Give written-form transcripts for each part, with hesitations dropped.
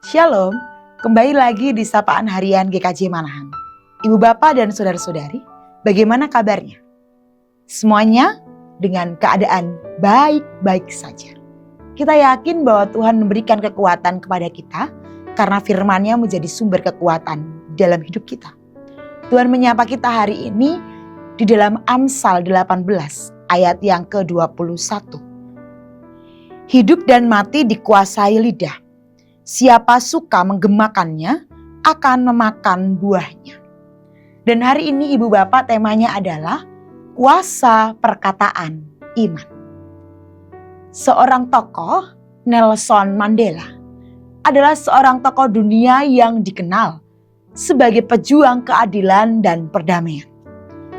Shalom, kembali lagi di Sapaan Harian GKJ Manahan. Ibu Bapak dan Saudara-saudari, bagaimana kabarnya? Semuanya dengan keadaan baik-baik saja. Kita yakin bahwa Tuhan memberikan kekuatan kepada kita karena firman-Nya menjadi sumber kekuatan dalam hidup kita. Tuhan menyapa kita hari ini di dalam Amsal 18 ayat yang ke-21. Hidup dan mati dikuasai lidah. Siapa suka menggemakannya akan memakan buahnya. Dan hari ini Ibu Bapak temanya adalah kuasa perkataan iman. Seorang tokoh, Nelson Mandela, adalah seorang tokoh dunia yang dikenal sebagai pejuang keadilan dan perdamaian.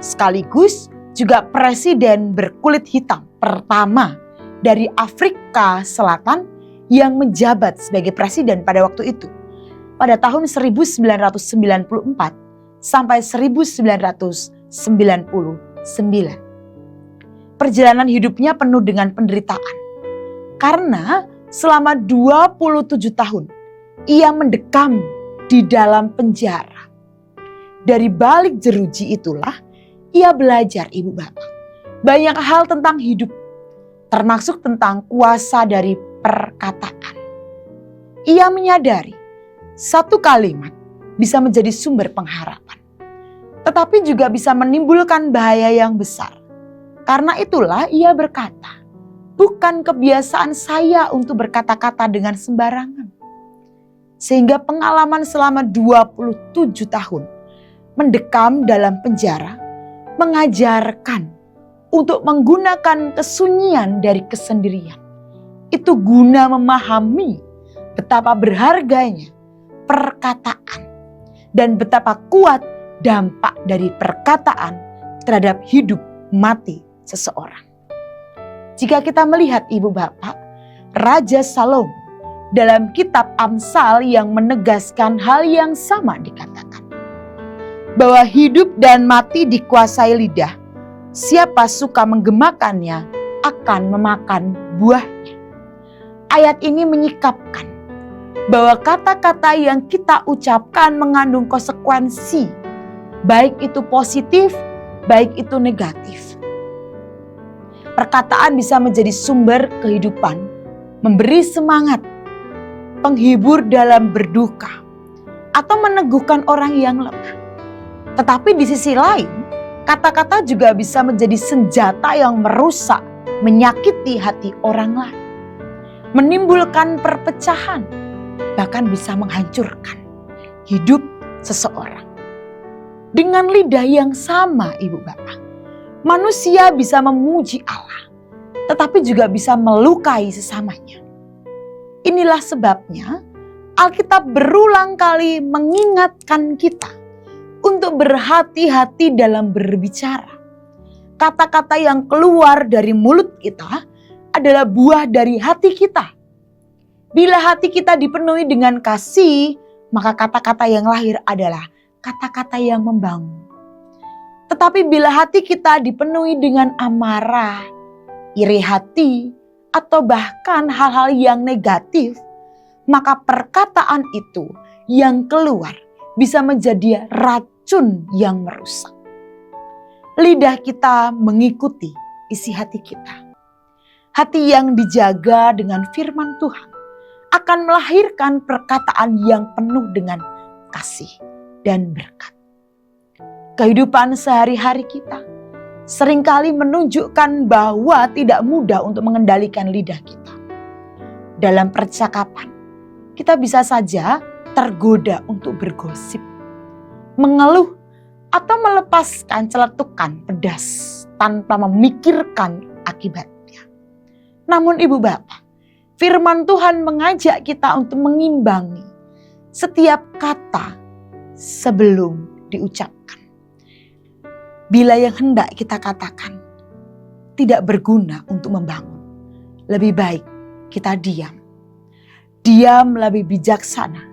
Sekaligus juga presiden berkulit hitam pertama dari Afrika Selatan yang menjabat sebagai presiden pada waktu itu, pada tahun 1994 sampai 1999. Perjalanan hidupnya penuh dengan penderitaan, karena selama 27 tahun ia mendekam di dalam penjara. Dari balik jeruji itulah ia belajar, Ibu Bapak, banyak hal tentang hidup, termasuk tentang kuasa dari perkataan. Ia menyadari satu kalimat bisa menjadi sumber pengharapan, tetapi juga bisa menimbulkan bahaya yang besar. Karena itulah ia berkata, bukan kebiasaan saya untuk berkata-kata dengan sembarangan. Sehingga pengalaman selama 27 tahun mendekam dalam penjara mengajarkan untuk menggunakan kesunyian dari kesendirian. Itu guna memahami betapa berharganya perkataan dan betapa kuat dampak dari perkataan terhadap hidup mati seseorang. Jika kita melihat, Ibu Bapak, Raja Salomo dalam kitab Amsal yang menegaskan hal yang sama dikatakan, bahwa hidup dan mati dikuasai lidah. Siapa suka menggemakannya akan memakan buahnya. Ayat ini menyikapkan bahwa kata-kata yang kita ucapkan mengandung konsekuensi, baik itu positif, baik itu negatif. Perkataan bisa menjadi sumber kehidupan, memberi semangat, penghibur dalam berduka, atau meneguhkan orang yang lemah. Tetapi di sisi lain, kata-kata juga bisa menjadi senjata yang merusak, menyakiti hati orang lain, menimbulkan perpecahan, bahkan bisa menghancurkan hidup seseorang. Dengan lidah yang sama, Ibu Bapak, manusia bisa memuji Allah, tetapi juga bisa melukai sesamanya. Inilah sebabnya Alkitab berulang kali mengingatkan kita untuk berhati-hati dalam berbicara. Kata-kata yang keluar dari mulut kita adalah buah dari hati kita. Bila hati kita dipenuhi dengan kasih, maka kata-kata yang lahir adalah kata-kata yang membangun. Tetapi bila hati kita dipenuhi dengan amarah, iri hati, atau bahkan hal-hal yang negatif, maka perkataan itu yang keluar bisa menjadi racun yang merusak. Lidah kita mengikuti isi hati kita. Hati yang dijaga dengan firman Tuhan akan melahirkan perkataan yang penuh dengan kasih dan berkat. Kehidupan sehari-hari kita seringkali menunjukkan bahwa tidak mudah untuk mengendalikan lidah kita. Dalam percakapan, kita bisa saja tergoda untuk bergosip, mengeluh, atau melepaskan celetukan pedas tanpa memikirkan akibat. Namun Ibu Bapak, firman Tuhan mengajak kita untuk mengimbangi setiap kata sebelum diucapkan. Bila yang hendak kita katakan tidak berguna untuk membangun, lebih baik kita diam. Diam lebih bijaksana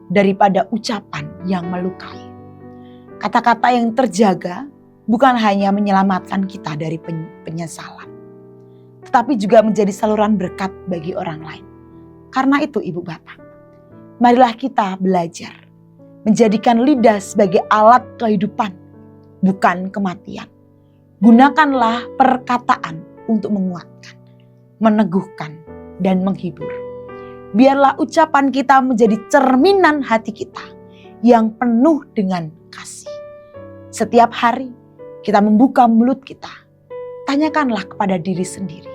daripada ucapan yang melukai. Kata-kata yang terjaga bukan hanya menyelamatkan kita dari penyesalan, tetapi juga menjadi saluran berkat bagi orang lain. Karena itu Ibu Bapak, marilah kita belajar menjadikan lidah sebagai alat kehidupan, bukan kematian. Gunakanlah perkataan untuk menguatkan, meneguhkan, dan menghibur. Biarlah ucapan kita menjadi cerminan hati kita yang penuh dengan kasih. Setiap hari kita membuka mulut kita, tanyakanlah kepada diri sendiri,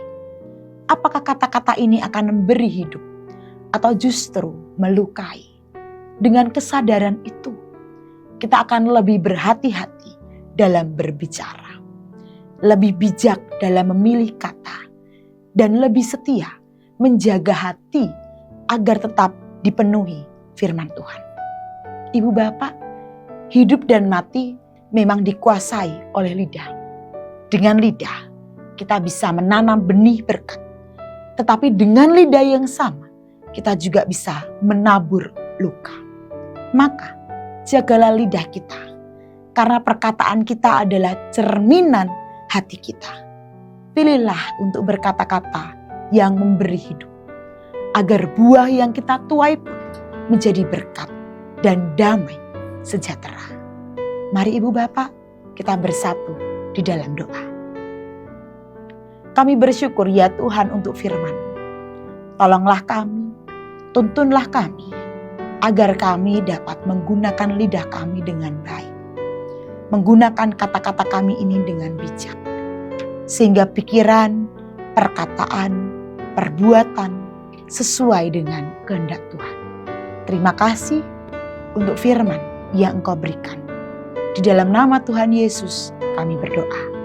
apakah kata-kata ini akan memberi hidup atau justru melukai? Dengan kesadaran itu, kita akan lebih berhati-hati dalam berbicara, lebih bijak dalam memilih kata, dan lebih setia menjaga hati agar tetap dipenuhi firman Tuhan. Ibu bapak, hidup dan mati memang dikuasai oleh lidah. Dengan lidah kita bisa menanam benih berkat. Tetapi dengan lidah yang sama kita juga bisa menabur luka. Maka jagalah lidah kita, karena perkataan kita adalah cerminan hati kita. Pilihlah untuk berkata-kata yang memberi hidup, agar buah yang kita tuai pun menjadi berkat dan damai sejahtera. Mari ibu bapak, kita bersatu di dalam doa. Kami bersyukur ya Tuhan untuk firman. Tolonglah kami, tuntunlah kami, agar kami dapat menggunakan lidah kami dengan baik. Menggunakan kata-kata kami ini dengan bijak. Sehingga pikiran, perkataan, perbuatan sesuai dengan kehendak Tuhan. Terima kasih untuk firman yang Engkau berikan. Di dalam nama Tuhan Yesus kami berdoa.